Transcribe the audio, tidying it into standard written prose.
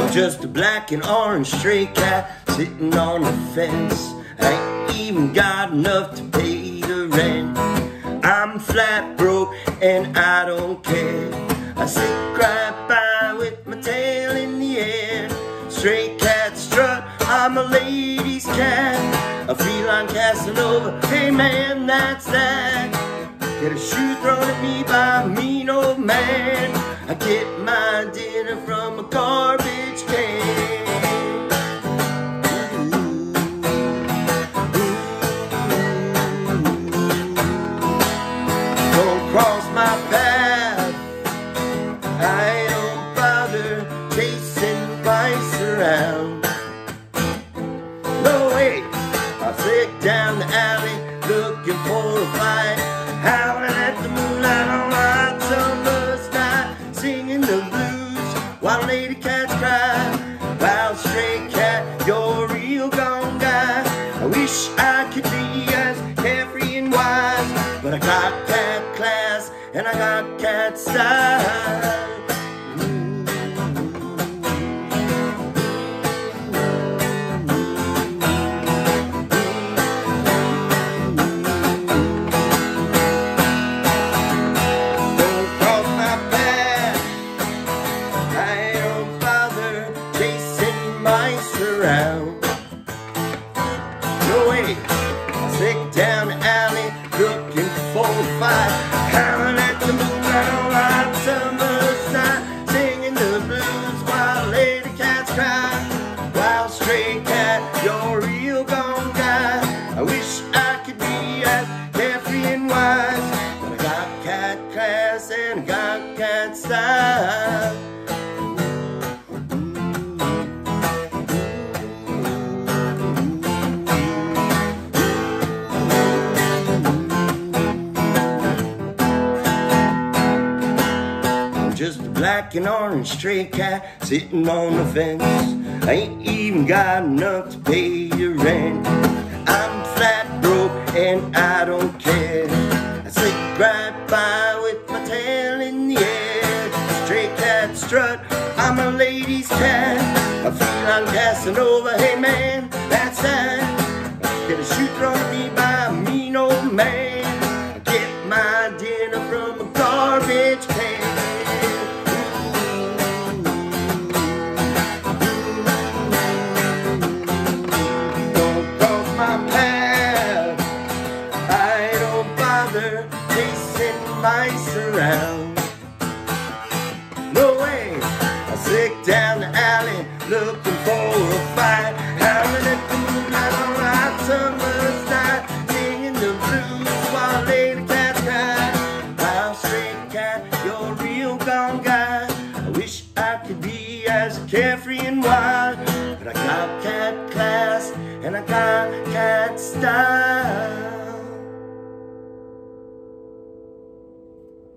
I'm just a black and orange stray cat sitting on the fence. I ain't even got enough to pay the rent. I'm flat broke and I don't care. I sit right by with my tail in the air. Stray cat strut, I'm a lady's cat. A feline Casanova, hey man, that's that. Get a shoe thrown at me by a mean old man. I get my dinner from a garbage can. Don't cross my path, I don't bother chasing mice around. No way, I flick down the alley looking for a fight, howling at the moonlight on a hot summer's night, singing the blues while lady cats cry. Wow, stray cat, you're a real gone guy. I wish I could be as carefree and wise, but I got cat class and I got cat style. Mice around. No way, I stick down the alley looking for a fight, howling at the moonlight on a hot summer's night, singing the blues while lady cats cry. Wow, stray cat, you're a real gone guy. I wish I could be as carefree and wise, but I got cat class and I got cat style. Just a black and orange stray cat sitting on the fence. I ain't even got enough to pay your rent. I'm flat broke and I don't care. I sit right by with my tail in the air. Stray cat strut, I'm a lady's cat. I feel I'm Casanova, hey man, that's that. Get a shoe thrown at me by a mean old man. I get my dinner from a garbage can. Chasing mice around. No way, I stick down the alley looking for a fight, howling at the moonlight on a hot summer's night, singing the blues while lady cats cry. Wow, stray cat, you're a real gone guy. I wish I could be as carefree and wild, but I got cat class and I got cat style.